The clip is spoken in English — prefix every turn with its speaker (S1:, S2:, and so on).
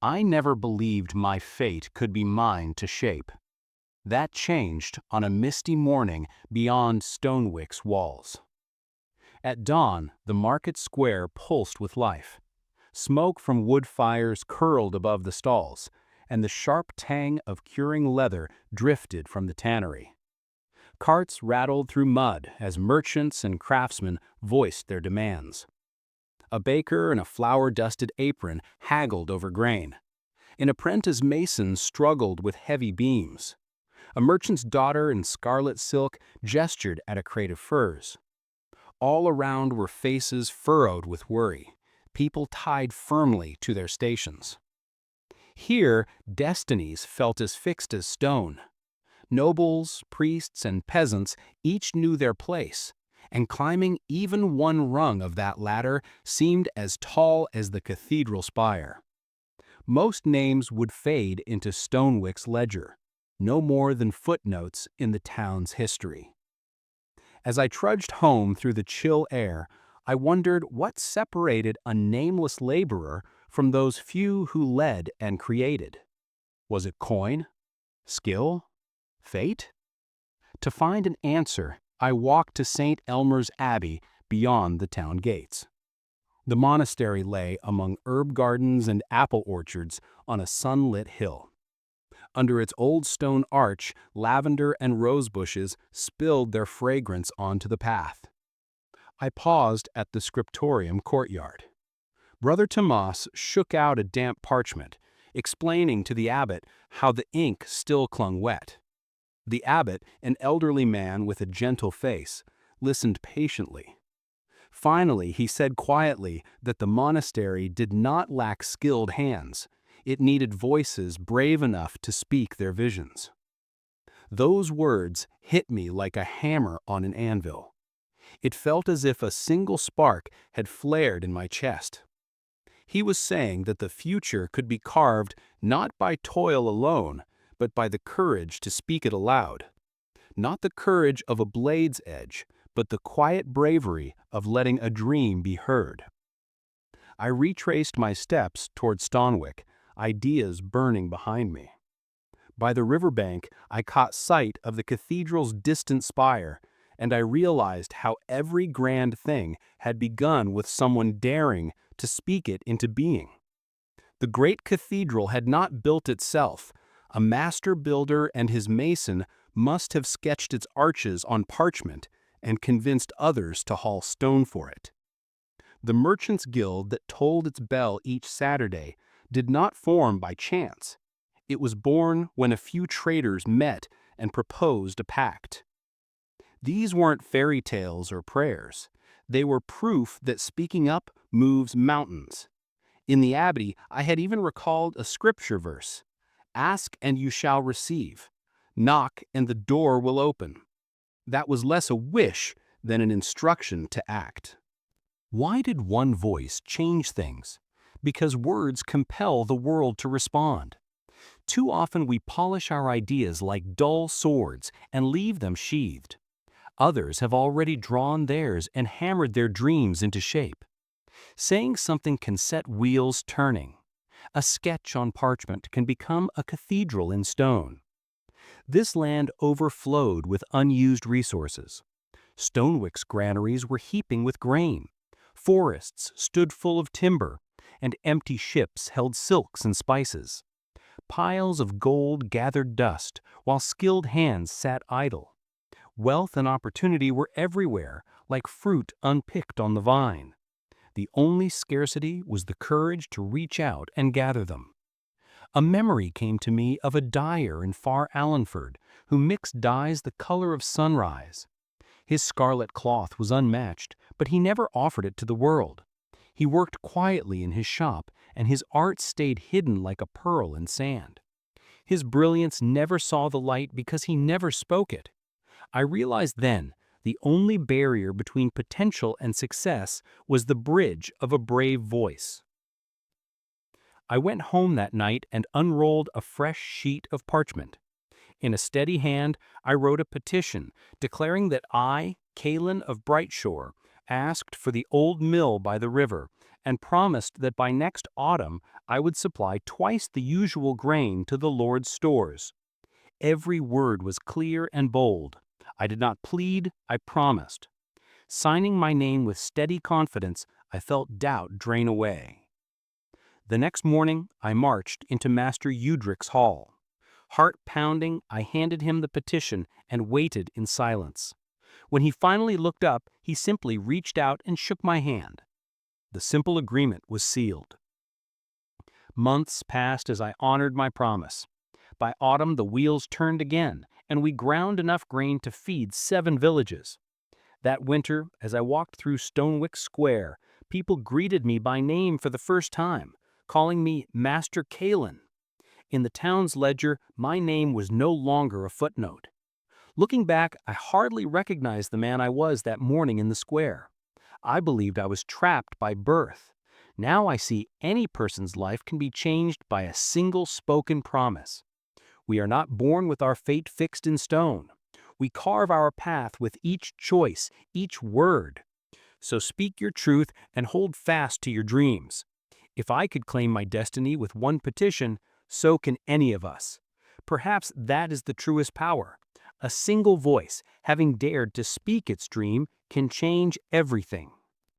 S1: I never believed my fate could be mine to shape. That changed on a misty morning beyond Stonewick's walls. At dawn, the market square pulsed with life. Smoke from wood fires curled above the stalls, and the sharp tang of curing leather drifted from the tannery. Carts rattled through mud as merchants and craftsmen voiced their demands. A baker in a flour-dusted apron haggled over grain. An apprentice mason struggled with heavy beams. A merchant's daughter in scarlet silk gestured at a crate of furs. All around were faces furrowed with worry, people tied firmly to their stations. Here, destinies felt as fixed as stone. Nobles, priests, and peasants each knew their place, and climbing even one rung of that ladder seemed as tall as the cathedral spire. Most names would fade into Stonewick's ledger, no more than footnotes in the town's history. As I trudged home through the chill air, I wondered what separated a nameless laborer from those few who led and created. Was it coin? Skill? Fate? To find an answer, I walked to St. Elmyr's Abbey beyond the town gates. The monastery lay among herb gardens and apple orchards on a sunlit hill. Under its old stone arch, lavender and rose bushes spilled their fragrance onto the path. I paused at the scriptorium courtyard. Brother Tomas shook out a damp parchment, explaining to the abbot how the ink still clung wet. The abbot, an elderly man with a gentle face, listened patiently. Finally, he said quietly that the monastery did not lack skilled hands. It needed voices brave enough to speak their visions. Those words hit me like a hammer on an anvil. It felt as if a single spark had flared in my chest. He was saying that the future could be carved not by toil alone, but by the courage to speak it aloud. Not the courage of a blade's edge, but the quiet bravery of letting a dream be heard. I retraced my steps toward Stonewick, ideas burning behind me. By the riverbank, I caught sight of the cathedral's distant spire, and I realized how every grand thing had begun with someone daring to speak it into being. The great cathedral had not built itself. A master builder and his mason must have sketched its arches on parchment and convinced others to haul stone for it. The merchants' guild that tolled its bell each Saturday did not form by chance. It was born when a few traders met and proposed a pact. These weren't fairy tales or prayers. They were proof that speaking up moves mountains. In the Abbey, I had even recalled a scripture verse: "Ask and you shall receive. Knock and the door will open." That was less a wish than an instruction to act. Why did one voice change things? Because words compel the world to respond. Too often we polish our ideas like dull swords and leave them sheathed. Others have already drawn theirs and hammered their dreams into shape. Saying something can set wheels turning. A sketch on parchment can become a cathedral in stone. This land overflowed with unused resources. Stonewick's granaries were heaping with grain. Forests stood full of timber, and empty ships held silks and spices. Piles of gold gathered dust, while skilled hands sat idle. Wealth and opportunity were everywhere, like fruit unpicked on the vine. The only scarcity was the courage to reach out and gather them. A memory came to me of a dyer in far Allenford who mixed dyes the color of sunrise. His scarlet cloth was unmatched, but he never offered it to the world. He worked quietly in his shop, and his art stayed hidden like a pearl in sand. His brilliance never saw the light because he never spoke it. I realized then the only barrier between potential and success was the bridge of a brave voice. I went home that night and unrolled a fresh sheet of parchment. In a steady hand, I wrote a petition declaring that I, Kaelin of Brightshore, asked for the old mill by the river and promised that by next autumn I would supply twice the usual grain to the Lord's stores. Every word was clear and bold. I did not plead, I promised. Signing my name with steady confidence, I felt doubt drain away. The next morning, I marched into Master Udrich's hall. Heart pounding, I handed him the petition and waited in silence. When he finally looked up, he simply reached out and shook my hand. The simple agreement was sealed. Months passed as I honored my promise. By autumn, the wheels turned again, and we ground enough grain to feed 7 villages. That winter, as I walked through Stonewick Square, people greeted me by name for the first time, calling me Master Kaelin. In the town's ledger, my name was no longer a footnote. Looking back, I hardly recognized the man I was that morning in the square. I believed I was trapped by birth. Now I see any person's life can be changed by a single spoken promise. We are not born with our fate fixed in stone. We carve our path with each choice, each word. So speak your truth and hold fast to your dreams. If I could claim my destiny with one petition, so can any of us. Perhaps that is the truest power. A single voice, having dared to speak its dream, can change everything.